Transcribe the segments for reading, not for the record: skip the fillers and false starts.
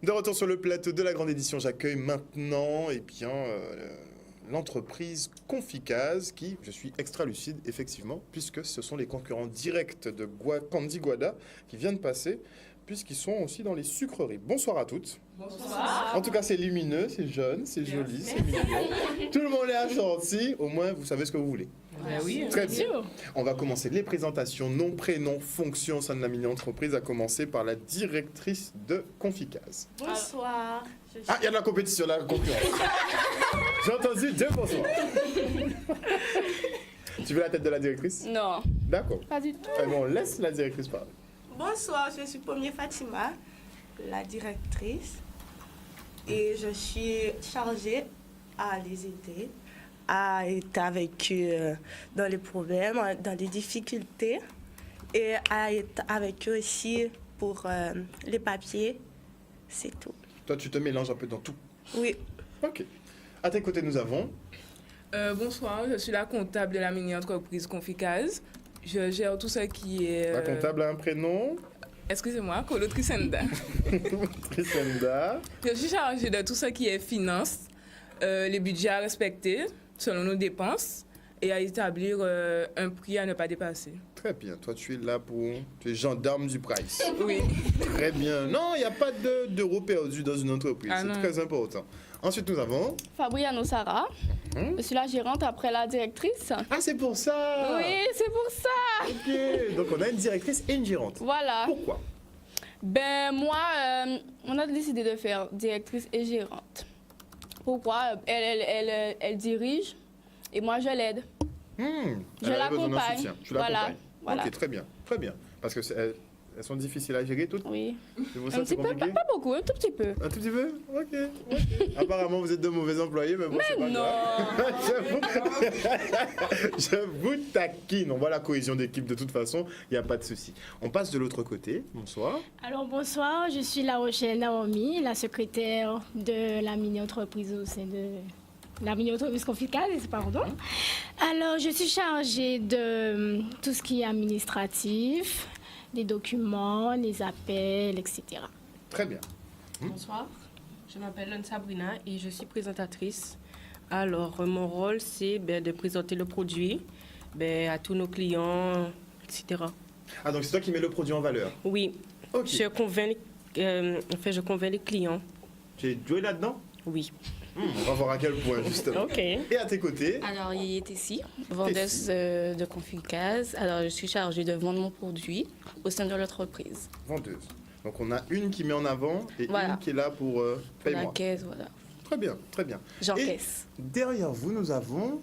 De retour sur le plateau de la grande édition, j'accueille maintenant l'entreprise Conficase qui, je suis extra lucide effectivement, puisque ce sont les concurrents directs de Candy Guada qui viennent de passer, puisqu'ils sont aussi dans les sucreries. Bonsoir à toutes. Bonsoir. En tout cas, c'est lumineux, c'est jaune, c'est joli, c'est mignon. Tout le monde est gentil, au moins vous savez ce que vous voulez. Oui, très bien. On va commencer les présentations, nom, prénom, fonction au sein de la mini-entreprise, à commencer par la directrice de Conficase. Bonsoir. Ah, il y a de la compétition, la concurrence. J'ai entendu deux bonsoirs. Tu veux la tête de la directrice? Non. D'accord. Pas du tout. Eh bon, laisse la directrice parler. Bonsoir, je suis Pommier Fatima, la directrice. Et je suis chargée à les aider, à être avec eux dans les problèmes, dans les difficultés. Et à être avec eux aussi pour les papiers. C'est tout. Toi, tu te mélanges un peu dans tout. Oui. Ok. À tes côtés, nous avons... Bonsoir, je suis la comptable de la mini-entreprise Conficase. Je gère tout ce qui est... La comptable a un prénom. Excusez-moi, Colo Trisenda. Trisenda. Je suis chargée de tout ce qui est finance, les budgets à respecter selon nos dépenses et à établir un prix à ne pas dépasser. Très bien. Toi, tu es là pour... Tu es gendarme du price. Oui. Très bien. Non, il n'y a pas d'euros perdus dans une entreprise. Ah c'est non. très important. Ensuite, nous avons... Fabriano Sarah. Je suis la gérante après la directrice. Ah, c'est pour ça. Oui, c'est pour ça. Ok. Donc, on a une directrice et une gérante. Voilà. Pourquoi? Ben moi, on a décidé de faire directrice et gérante. Pourquoi? Elle dirige et moi je l'aide. Je Elle a besoin d'un l'accompagne. soutien. Tu Voilà. l'accompagnes. Voilà. Ok, très bien. Très bien. Parce que elles sont difficiles à gérer toutes. Oui. C'est pour Un ça que petit c'est peu, compliqué. pas beaucoup, un tout petit peu. Un tout petit peu? Ok. Apparemment, vous êtes de mauvais employés, mais bon, c'est pas grave. Je vous taquine. On voit la cohésion d'équipe de toute façon. Il n'y a pas de souci. On passe de l'autre côté. Bonsoir. Alors bonsoir, je suis La Rochelle Naomi, la secrétaire de la mini-entreprise au sein de la mini-entreprise Conficase, pardon. Alors je suis chargée de tout ce qui est administratif, les documents, les appels, etc. Très bien. Bonsoir, je m'appelle Lone Sabrina et je suis présentatrice. Alors, mon rôle, c'est de présenter le produit à tous nos clients, etc. Ah, donc c'est toi qui mets le produit en valeur. Oui, Ok. je convainc les clients. Tu es doué là-dedans? Oui. On va voir à quel point, justement. OK. Et à tes côtés? Alors, il est ici, vendeuse de Conficase. Alors, je suis chargée de vendre mon produit au sein de l'entreprise. Vendeuse. Donc on a une qui met en avant et Voilà. une qui est là pour Pour la paye-moi. caisse, voilà. Très bien, très bien. J'encaisse. Derrière vous, nous avons...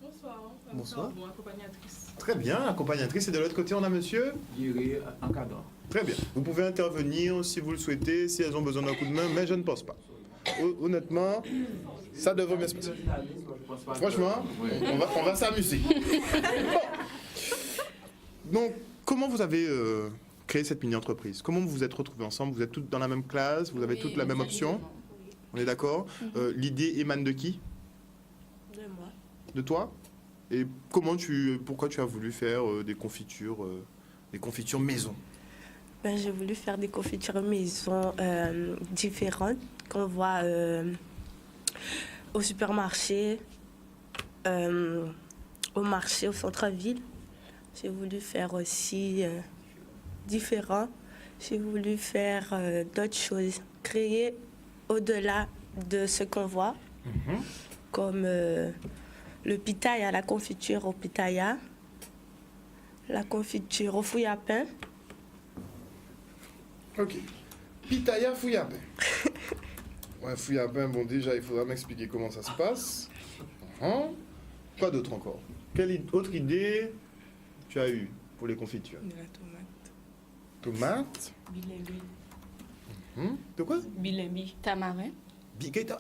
Bonsoir. Bonsoir. Bon, accompagnatrice. Très bien, accompagnatrice. Et de l'autre côté, on a monsieur? Guérir encadrant. Très bien. Vous pouvez intervenir si vous le souhaitez, si elles ont besoin d'un coup de main, mais je ne pense pas. Honnêtement, ça devrait bien se passer. Franchement, on va s'amuser. Bon. Donc, comment vous avez créé cette mini-entreprise? Comment vous vous êtes retrouvés ensemble? Vous êtes toutes dans la même classe? Vous avez toutes la même option? On est d'accord? L'idée émane de qui? De moi. De toi? Et pourquoi tu as voulu faire des confitures maison? Ben, j'ai voulu faire des confitures maison différentes qu'on voit au supermarché, au marché, au centre-ville. J'ai voulu faire aussi différent. J'ai voulu faire d'autres choses, créer au-delà de ce qu'on voit, comme le pitaya, la confiture au pitaya, la confiture au fouille à pain. Ok. Pitaya Fouillapin. Ouais, Fouillapin, bon, déjà, il faudra m'expliquer comment ça se passe. Quoi d'autre encore? Quelle autre idée tu as eue pour les confitures? De la tomate. Tomates? Bilimbi. De quoi? Bilimbi. Tamarin.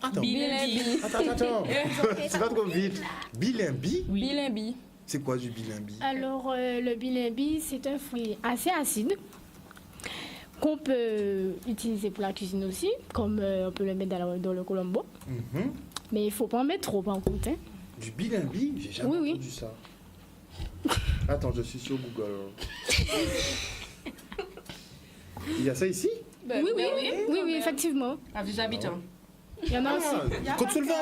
Attends. Bilimbi. Attends. C'est pas trop vite. Bilimbi? Bilimbi. C'est quoi du bilimbi? Alors le bilimbi, c'est un fruit assez acide qu'on peut utiliser pour la cuisine aussi, comme on peut le mettre dans le colombo. Mais il ne faut pas en mettre trop en compte. Hein. Du bilimbi? J'ai jamais Oui. entendu ça. Attends, je suis sur Google. Il y a ça ici? Ben, Oui, effectivement. Avec les habitants. Il y en a aussi. Côte-Soulevin.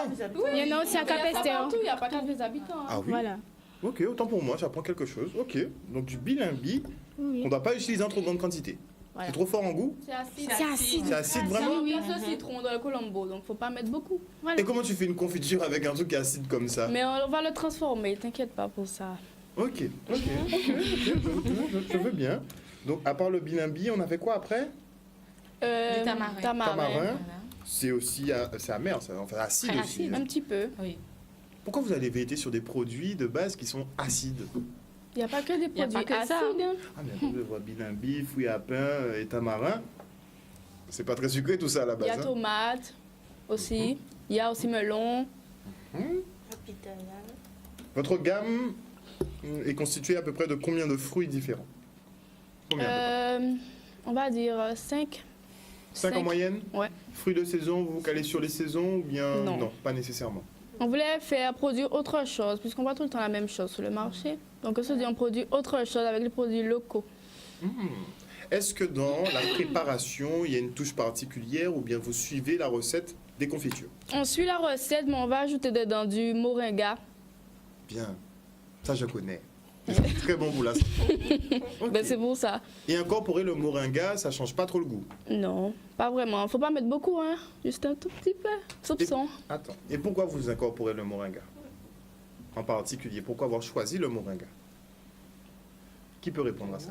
Il y en a aussi à Capesterre. Il n'y a pas qu'à les habitants. hein. Ah oui. Voilà. Ok, autant pour moi, j'apprends quelque chose. Ok, donc du bilimbi, Oui. on ne doit pas utiliser en trop grande quantité. Voilà. C'est trop fort en goût. C'est acide. C'est acide. C'est acide vraiment. Il y a ce citron dans le colombo, donc faut pas mettre beaucoup. Voilà. Et comment tu fais une confiture avec un truc acide comme ça? Mais on va le transformer, t'inquiète pas pour ça. Ok, je veux bien. Donc à part le bilimbi, on avait quoi après? Du tamarin. Tamarin. C'est aussi c'est amer, ça, enfin acide Très aussi. acide. Un petit peu. Pourquoi vous allez été sur des produits de base qui sont acides? Il n'y a pas que des Y a produits pas que ça. acides. hein. Ah mais attends, je vois bilimbi, fruits à pain et tamarin. C'est pas très sucré tout ça à la Il y a base. Hein? tomate aussi. Il y a aussi melon. Votre gamme est constituée à peu près de combien de fruits différents? Combien? On va dire 5. 5 en moyenne? Ouais. Fruits de saison, vous vous calez sur les saisons ou bien Non. pas nécessairement. On voulait faire produire autre chose, puisqu'on voit tout le temps la même chose sur le marché. Donc on se dit on produit autre chose avec les produits locaux. Est-ce que dans la préparation, il y a une touche particulière ou bien vous suivez la recette des confitures? On suit la recette, mais on va ajouter dedans du moringa. Bien, ça je connais. C'est très bon goût là. Ok. Ben, c'est pour ça. Et incorporer le moringa, ça change pas trop le goût. Non, pas vraiment. Faut pas mettre beaucoup, hein. Juste un tout petit peu. Soupçon. Attends, et pourquoi vous incorporez le moringa? En particulier, pourquoi avoir choisi le moringa? Qui peut répondre à ça?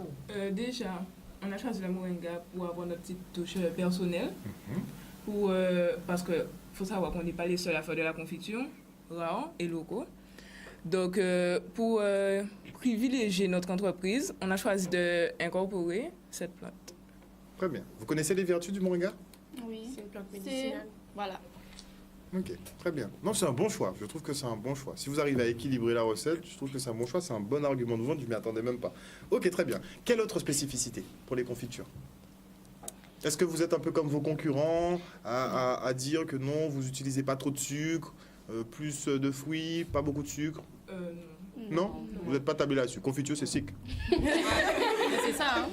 Déjà, on a choisi le moringa pour avoir notre petite touche personnelle. Parce qu'il faut savoir qu'on n'est pas les seuls à faire de la confiture, rares et locaux. Donc, pour privilégier notre entreprise, on a choisi d'incorporer cette plante. Très bien. Vous connaissez les vertus du moringa? Oui. C'est une plante C'est... médicinale. Voilà. Ok, très bien. Non, c'est un bon choix. Je trouve que c'est un bon choix. Si vous arrivez à équilibrer la recette, je trouve que c'est un bon choix. C'est un bon argument de vente. Je ne m'y attendais même pas. Ok, très bien. Quelle autre spécificité pour les confitures? Est-ce que vous êtes un peu comme vos concurrents à dire que non, vous n'utilisez pas trop de sucre, plus de fruits, pas beaucoup de sucre? Non. Vous n'êtes pas tablé là-dessus. Confiture, c'est sick. C'est ça, hein?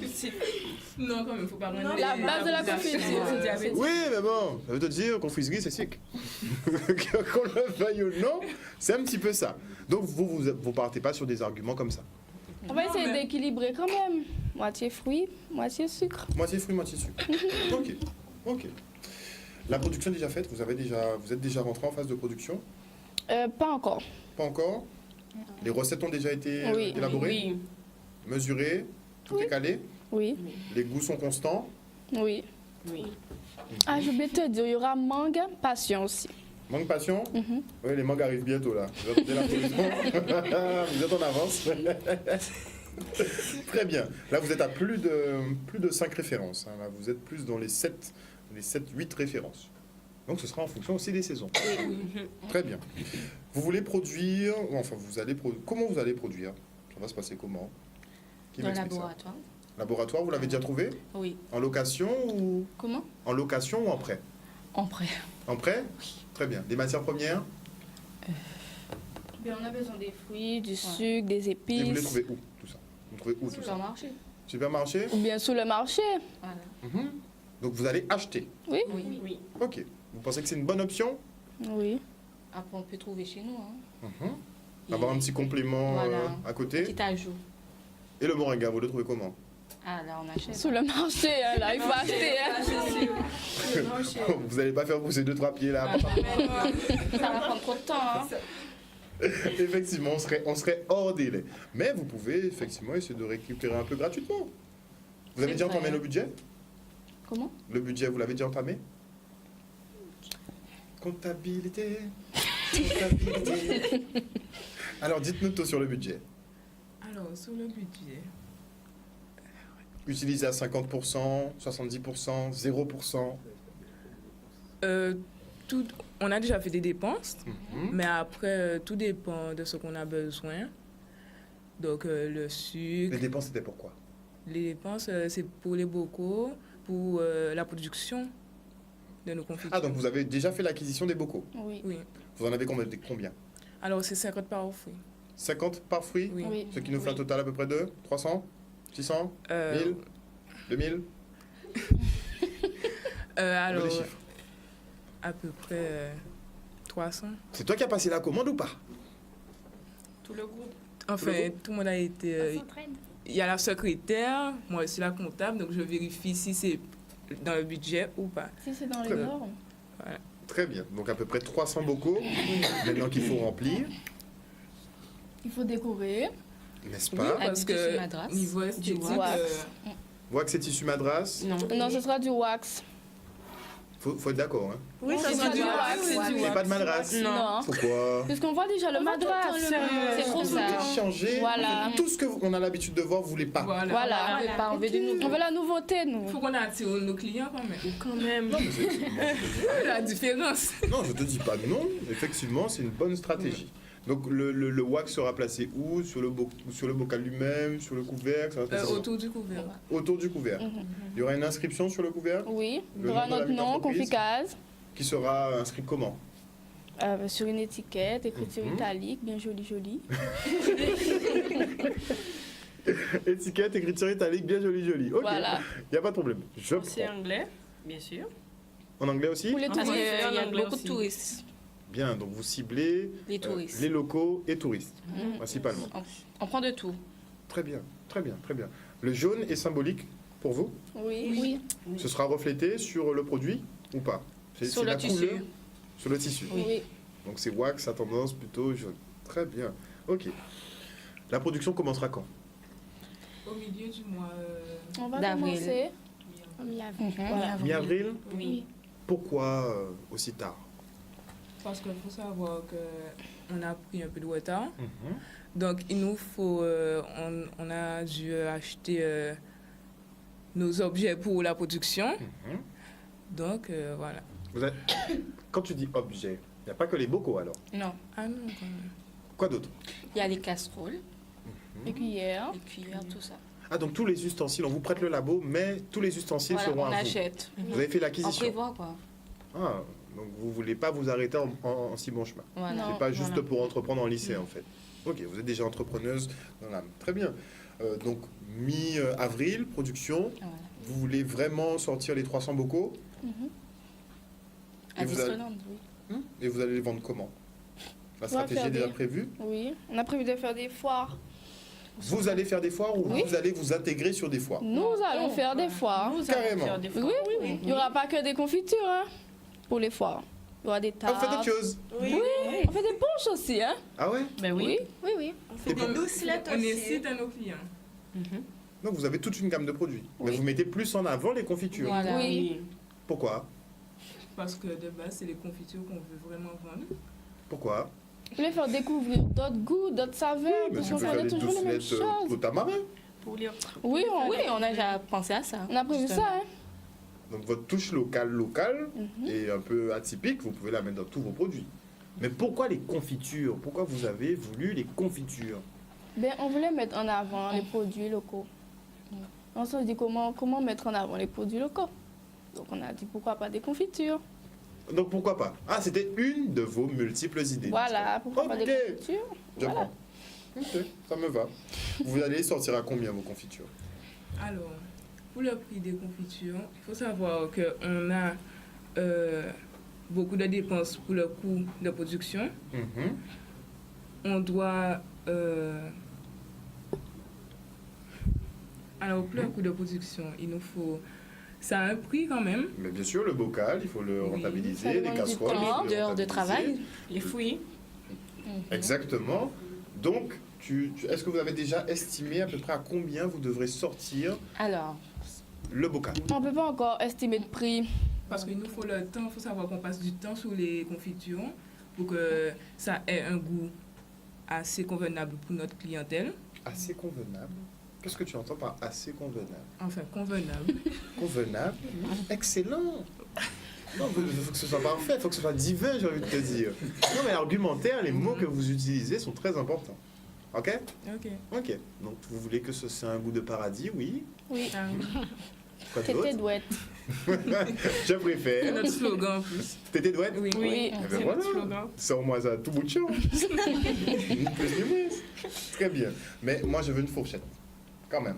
Non, quand même, faut pas rendre La base de la confiture, c'est diabète. Oui, mais bon, ça veut te dire confiserie, c'est sick. Qu'on le veuille ou non, c'est un petit peu ça. Donc, vous partez pas sur des arguments comme ça. On va essayer d'équilibrer quand même. Moitié fruits, moitié sucre. Moitié fruits, moitié sucre. Ok, ok. La production est déjà faite, vous êtes déjà rentré en phase de production? Pas encore. Pas encore? Les recettes ont déjà été Oui. élaborées? Oui. Mesurées? Tout est calé? Oui, Les goûts sont constants? oui. Oui. Ah, je voulais te dire, il y aura mangue, passion aussi. Mangue passion? Oui, les mangues arrivent bientôt là. Vous attendez la production? Vous êtes en avance. Très bien. Là, vous êtes à plus de 5 références. Hein. Là, vous êtes plus dans les 8 références. Donc, ce sera en fonction aussi des saisons. Très bien. Vous voulez produire, enfin, comment vous allez produire? Ça va se passer comment? Qui Dans le m'explique ça? laboratoire. Laboratoire, vous l'avez déjà trouvé? Oui. En location ou Comment? en location ou en prêt? En prêt. En prêt? Très bien. Des matières premières? Bien, on a besoin des fruits, du sucre, des Et vous les épices. trouvez où, tout ça? Vous trouvez où tout ça? marché. Supermarché? Ou bien sur le marché. Voilà. Mhm. Donc vous allez acheter. Oui. Oui. Oui. Ok. Vous pensez que c'est une bonne option? Oui. Après, on peut trouver chez nous, hein. Mhm. Avoir un petit complément Voilà. à côté. Petit ajout. Et le moringa, vous le trouvez comment? Ah, là, on achète. Sur le marché, hein, là, il faut acheter. Hein. Vous n'allez pas faire pousser 2-3 pieds là. Ça va prendre trop de temps, hein. Effectivement, on serait hors délai. Mais vous pouvez effectivement essayer de récupérer un peu gratuitement. Vous avez C'est déjà vrai. entamé le budget? Comment? Le budget, vous l'avez déjà entamé? Comptabilité. Comptabilité. Alors, dites-nous tout sur le budget. Alors, sur le budget, Utilisé à 50%, 70%, 0%. on a déjà fait des dépenses, Mhm. mais après, tout dépend de ce qu'on a besoin. Donc, le Les sucre, dépenses, c'était pourquoi? les dépenses, c'est pour les bocaux, pour la production de nos confitures. Ah, donc vous avez déjà fait l'acquisition des bocaux. Oui. Oui. Vous en avez combien? Alors, c'est 50 par fruit. 50 par fruit? Oui. Oui. Ce qui nous fait un total à peu près de 300? 600? 1000? 2000? Alors, Les chiffres. à peu près 300. C'est toi qui as passé la commande ou pas? Tout le groupe. Enfin, tout le monde a été... s'entraide. Il y a la secrétaire, moi aussi la comptable, donc je vérifie si c'est dans le budget ou pas. Si c'est dans les Très bien. normes. Très bien. Donc à peu près 300 bocaux maintenant qu'il faut remplir, Il faut décorer. n'est-ce Oui, pas? avec Parce du tissu que madras, niveau esthétique, wax. Wax et tissu madras, Non. Non, ce sera du wax. faut être d'accord. Hein. Oui, ça c'est sera du du wax, wax. c'est du Il n'y a pas de madras. Non. Pourquoi? Puisqu'on voit déjà le madras. C'est trop Vous voulez ça. changer. Voilà. Tout ce qu'on a l'habitude de voir, vous voulez pas. Voilà. Voilà. On veut pas enlever du On nouveau. veut la nouveauté, nous. Il faut qu'on attire nos clients quand même. Quand même. Non, mais c'est- La différence. non, je te dis pas non. Effectivement, c'est une bonne stratégie. Donc le wax sera placé où? Sur le bocal lui-même, sur le couvercle, ça va se passer Autour du couvercle. autour du couvercle. Il y aura une inscription sur le couvercle Oui. Il Le y aura nom de la notre nom, entreprise. Conficase, qui sera inscrit comment? sur une étiquette, écriture Mhm. italique, bien jolie. Étiquette, écriture italique, bien joli. Ok, Voilà. il n'y a pas de problème. Je C'est prends. anglais, bien sûr. En anglais aussi? Pour les Parce touristes. qu'il y a en anglais beaucoup de aussi. touristes. Bien, donc vous ciblez Les touristes. les locaux et touristes, Mhm. principalement. On prend de tout. Très bien. Le jaune est symbolique pour vous? Oui. Ce sera reflété sur le produit ou pas? Sur c'est le la tissu. couleur sur le tissu. Oui. Donc c'est wax à tendance plutôt jaune. Très bien. Ok. La production commencera quand? Au milieu du mois. On va D'avril. commencer. Voilà. Mi-avril? Oui. Pourquoi aussi tard? Parce qu'il faut savoir qu'on a pris un peu de retard. Mhm. Donc, il nous faut. On a dû acheter nos objets pour la production. Mhm. Donc, voilà. Quand tu dis objet, il n'y a pas que les bocaux alors. Non. Ah non, quand même. Quoi d'autre? Il y a les casseroles, Les cuillères. les cuillères, tout ça. Ah, donc tous les ustensiles, on vous prête le labo, mais tous les ustensiles Voilà, seront on à vous. achète. Vous avez fait On l'acquisition. prévoit quoi. Ah, donc vous voulez pas vous arrêter en si bon chemin. Voilà. Non. C'est pas juste Voilà. pour entreprendre en lycée en fait. Ok, vous êtes déjà entrepreneuse dans l'âme. Très bien. Donc mi-avril, production. Voilà. Vous voulez vraiment sortir les 300 bocaux Et vous avez- Additionnante, oui. et vous allez les vendre comment? La va stratégie faire est déjà des- prévue. Oui. On a prévu de faire des foires. Vous allez faire des foires ou Oui. vous allez vous intégrer sur des foires? Nous allons faire des foires. Nous allons Carrément. faire des Oui, fois. oui. Il n'y aura pas que des confitures hein, pour les foires. Il y aura des Ah, tables. vous faites autre chose? Oui. On fait des punches aussi, hein? Ah ouais? Ben oui. Oui. On fait des doucelettes On aussi. incite à nos clients. Donc vous avez toute une gamme de produits. Mais Oui. vous mettez plus en avant les confitures. Voilà. Oui. Pourquoi? Parce que de base, c'est les confitures qu'on veut vraiment vendre. Pourquoi? Je voulais faire découvrir d'autres goûts, d'autres saveurs. Mais parce tu qu'on peux faire faisait des toujours les mêmes doucelettes choses. au tamarin. Pour les... Oui, Oui, on a déjà pensé à ça. on a prévu justement. ça, hein? Donc votre touche locale Mhm. et un peu atypique, vous pouvez la mettre dans tous vos produits. Mais pourquoi les confitures? Pourquoi vous avez voulu les confitures? Ben, on voulait mettre en avant les produits locaux. On s'est dit comment mettre en avant les produits locaux. Donc on a dit pourquoi pas des confitures. Donc pourquoi pas? Ah, c'était une de vos multiples idées. Voilà, pourquoi pas des Ok. confitures. Je Voilà. prends. Ok, ça me va. Vous allez sortir à combien vos confitures? Alors, pour le prix des confitures, il faut savoir qu'on a beaucoup de dépenses pour le coût de production. Mhm. On doit... alors, pour le coût de production, il nous faut... Ça a un prix quand même. Mais bien sûr, le bocal, il faut le Oui, ça rentabiliser, les demande du casseroles. temps. il faut les D'heures de rentabiliser. travail. Les fouilles. Exactement. Donc, est-ce que vous avez déjà estimé à peu près à combien vous devrez sortir Alors, le bocal? On peut pas encore estimer de prix. Parce qu'il nous faut le temps, il faut savoir qu'on passe du temps sur les confitures pour que ça ait un goût assez convenable pour notre clientèle. Assez convenable. Qu'est-ce que tu entends par assez convenable? Enfin, convenable. Convenable? Excellent! Non, il faut que ce soit parfait, il faut que ce soit divin, j'ai envie de te dire. Non, mais argumentaire, les mots que vous utilisez sont très importants. Ok? Ok. Ok. Donc, vous voulez que ce soit un goût de paradis, oui? Oui. Ah oui. Quoi Tété d'autre? douette. Je C'est préfère. notre slogan en plus. Tété douette? Oui. Oui. Eh ben C'est voilà. notre slogan. Sors-moi ça à tout bout de champ. Ni plus ni moins. Très bien. Mais moi, je veux une fourchette. Quand même.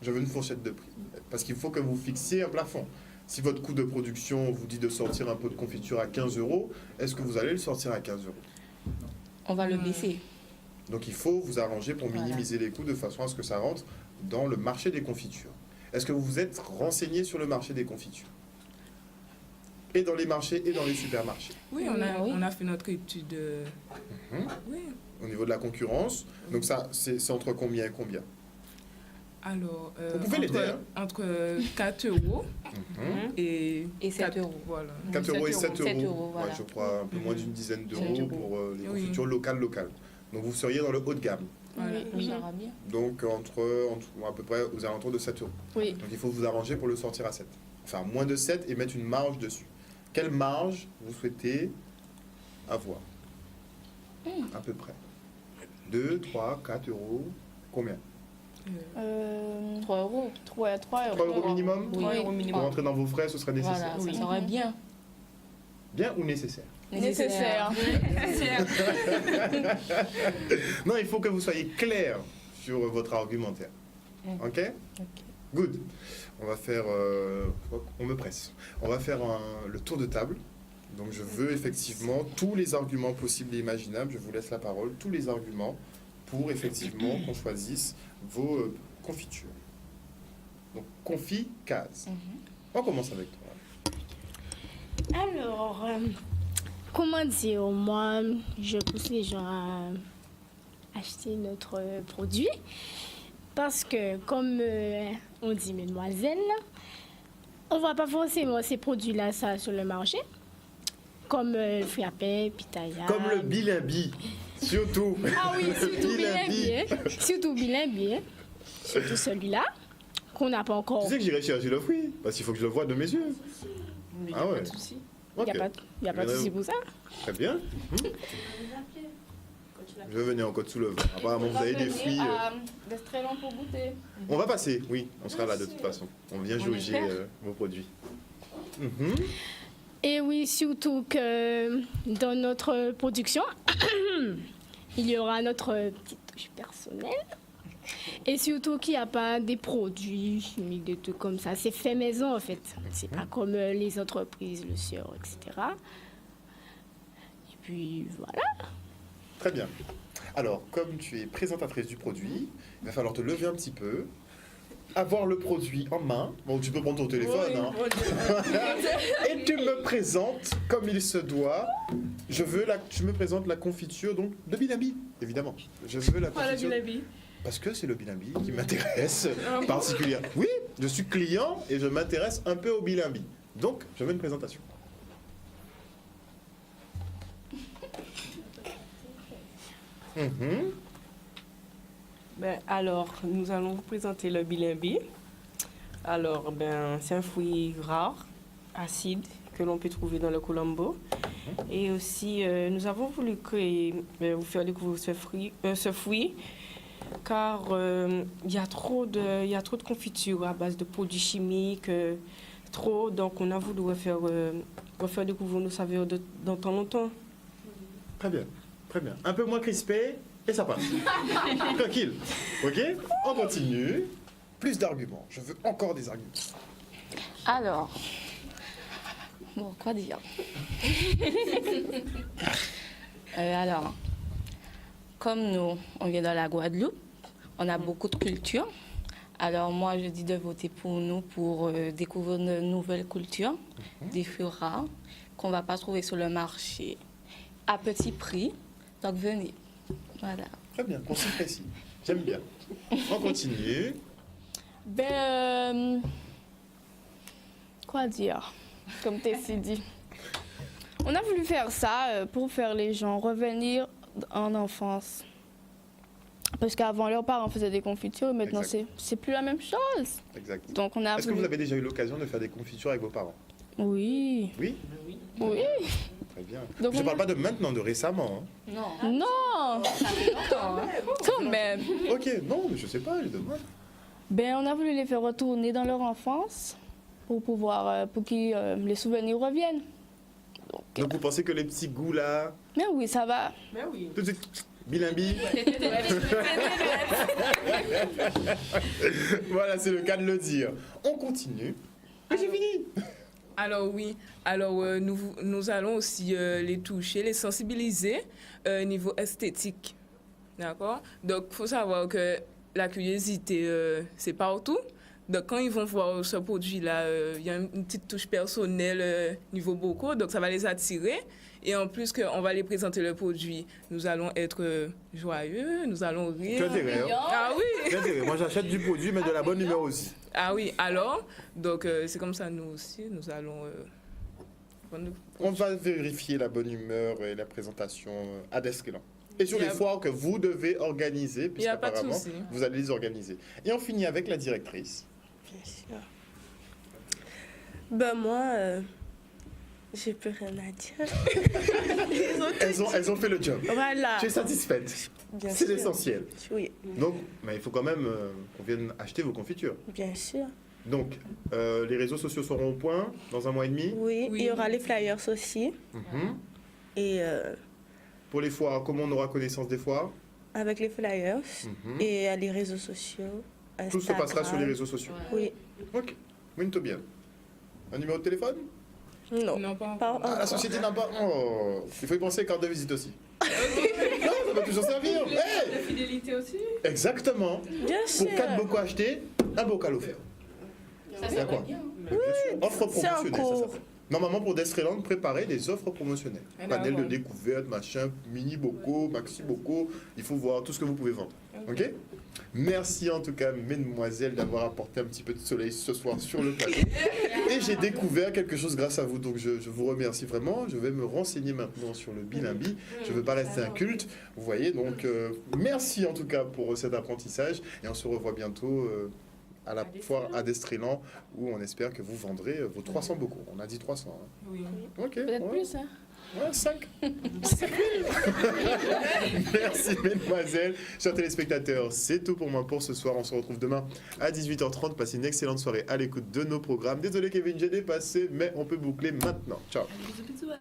Je veux une fourchette de prix. Parce qu'il faut que vous fixiez un plafond. Si votre coût de production vous dit de sortir un pot de confiture à 15 €, est-ce que vous allez le sortir à 15 €? On va le baisser. Donc il faut vous arranger pour minimiser les coûts de façon à ce que ça rentre dans le marché des confitures. Est-ce que vous vous êtes renseigné sur le marché des confitures? Et dans les marchés et dans les supermarchés. Oui, on a fait notre étude. Oui. Au niveau de la concurrence, donc ça, c'est entre combien et combien? Alors, Vous pouvez l'aider, hein. entre 4 € et 7 €. Voilà. 4 € et 7 7 €. €, voilà. Ouais, je crois un peu moins d'une dizaine 7 d'euros € pour les Oui. confitures locales. Donc vous seriez dans le haut de gamme. Voilà. Oui, ça ira bien. Donc entre à peu près aux alentours de 7 €. Oui. Donc il faut vous arranger pour le sortir à 7. Enfin, moins de 7 et mettre une marge dessus. Quelle marge vous souhaitez avoir? À peu près. 2, 3, 4 €. Combien? 3 €. 3 3 € minimum? Oui. 3 € Pour minimum. rentrer dans vos frais, ce sera nécessaire. Voilà, ça serait bien. Bien ou nécessaire? Nécessaire. Non, il faut que vous soyez clair sur votre argumentaire. Ok? Good. On va faire... on me presse. On va faire le tour de table. Donc je veux effectivement tous les arguments possibles et imaginables. Je vous laisse la parole. Tous les arguments pour effectivement qu'on choisisse vos confitures. Donc confit-case. On commence avec toi. Alors, comment dire, moi, je pousse les gens à acheter notre produit parce que, comme on dit, mesdemoiselles, on ne voit pas forcément ces produits-là ça, sur le marché, comme Friapé, Pitaya. Comme le bilimbi, surtout. Ah oui, surtout Bilimbi. Bilimbi. Surtout Bilimbi. Surtout celui-là, qu'on n'a pas encore. Tu sais que j'irai chercher le fruit, parce qu'il faut que je le voie de mes yeux. Mais Ah ouais. pas de souci. Il n'y Ok. a pas de souci pour ça. Très bien. Je venais en Côte sous le vent. Apparemment, vous avez des fruits. D'Estrelon pour goûter. On va passer, oui, on sera là de toute façon. On vient jauger vos produits. Mhm. Et oui, surtout que dans notre production, il y aura notre petite touche personnelle. Et surtout qu'il n'y a pas des produits chimiques, des trucs comme ça. C'est fait maison, en fait. C'est pas comme les entreprises, le Sieur, etc. Et puis, voilà. Très bien. Alors, comme tu es présentatrice du produit, il va falloir te lever un petit peu, avoir le produit en main. Bon, tu peux prendre ton téléphone, hein. Et tu me présentes comme il se doit. Tu me présentes la confiture donc de Bilimbi, évidemment. Je veux la Voilà, confiture. Bilimbi. Parce que c'est le bilimbi qui m'intéresse particulièrement. Oui, je suis client et je m'intéresse un peu au bilimbi. Donc, je veux une présentation. Mhm. Ben, alors, nous allons vous présenter le bilimbi. Alors, c'est un fruit rare, acide, que l'on peut trouver dans le Colombo. Et aussi, nous avons voulu vous faire découvrir ce fruit, car il y a trop de confitures à base de produits chimiques, donc on a voulu refaire découvrir nos saveurs dans temps longtemps. Très bien, très bien. Un peu moins crispé et ça passe. Tranquille. Ok, on continue. Plus d'arguments. Je veux encore des arguments. Alors, bon, quoi dire Alors, comme nous, on vient de la Guadeloupe, on a beaucoup de culture. Alors moi, je dis de voter pour nous pour découvrir de nouvelles cultures, des fruits rares qu'on ne va pas trouver sur le marché à petit prix. Donc venez. Voilà. Très bien, concis précis. J'aime bien. On continue. Quoi dire? Comme Tessie dit. On a voulu faire ça pour faire les gens revenir en enfance. Parce qu'avant, leurs parents faisaient des confitures et maintenant, c'est plus la même chose. Exact. Donc, on a Est-ce que voulu... vous avez déjà eu l'occasion de faire des confitures avec vos parents? Oui. Oui? Oui. Très bien. Donc, Je ne parle pas de maintenant, de récemment. Hein. Non. Non. Quand même. Ok, non, mais je sais pas, je demande. On a voulu les faire retourner dans leur enfance pour pouvoir, pour que les souvenirs reviennent. Donc vous pensez que les petits goûts là, Mais oui, ça va. Ben oui. tout de suite, bilimbi. Voilà, c'est le cas de le dire. On continue. j'ai fini. Alors oui, nous allons aussi les toucher, les sensibiliser niveau esthétique. D'accord? Donc, il faut savoir que la curiosité, c'est partout. Donc, quand ils vont voir ce produit-là, il y a une petite touche personnelle niveau bocaux, donc ça va les attirer. Et en plus, on va les présenter le produit, nous allons être joyeux, nous allons rire. Tu as intérêt, hein? Ah oui! Tu as intérêt. Moi, j'achète du produit, mais de la bonne humeur aussi. Ah oui, alors, donc c'est comme ça, nous aussi, nous allons... On va vérifier la bonne humeur et la présentation à Descrélan. Et sur Il y les a- foires que vous devez organiser, Il n'y a pas de puisqu'apparemment, souci. vous allez les organiser. Et on finit avec la directrice. Bien sûr. Ben moi, j'ai plus rien à dire. Elles ont fait le job. Voilà. Tu es satisfaite. Bien C'est sûr. l'essentiel. Oui, Donc, mais il faut quand même qu'on vienne acheter vos confitures. bien sûr. Donc, les réseaux sociaux seront au point dans un mois et demi. Oui, Oui. il y aura les flyers aussi. Mhm. Et Pour les foires, comment on aura connaissance des foires? avec les flyers Mhm. et les réseaux sociaux. Tout se passera sur les Instagram. réseaux sociaux. Oui. Ok, muito bien. Un numéro de téléphone? Non. Non, pas Pas encore. Ah, la société n'a pas... Oh, il faut y penser, carte de visite aussi. Non, ça va toujours servir. Hey, La fidélité aussi. exactement. Bien sûr. Pour 4 bocaux achetés, un bocal offert. C'est à quoi? Bien sûr. Offre c'est en promotionnelle, ça cours. s'appelle. Normalement, pour Descréland, préparer des offres promotionnelles. Alors, Panel de ouais. découverte, machin, mini bocaux, maxi bocaux. Il faut voir tout ce que vous pouvez vendre. Ok? Merci en tout cas, mesdemoiselles, d'avoir apporté un petit peu de soleil ce soir sur le plateau. Et j'ai découvert quelque chose grâce à vous. Donc je vous remercie vraiment. Je vais me renseigner maintenant sur le bilimbi. Je ne veux pas rester inculte. Vous voyez, donc merci en tout cas pour cet apprentissage. Et on se revoit bientôt à la foire à Destrélan où on espère que vous vendrez vos 300 bocaux. On a dit 300. Hein. Oui. Ok. Peut-être ouais. plus, hein. Ouais, 5. Merci mesdemoiselles, chers téléspectateurs. C'est tout pour moi pour ce soir. On se retrouve demain à 18h30. Passez une excellente soirée à l'écoute de nos programmes. Désolé Kevin, j'ai dépassé, mais on peut boucler maintenant. Ciao. Bisous, bisous.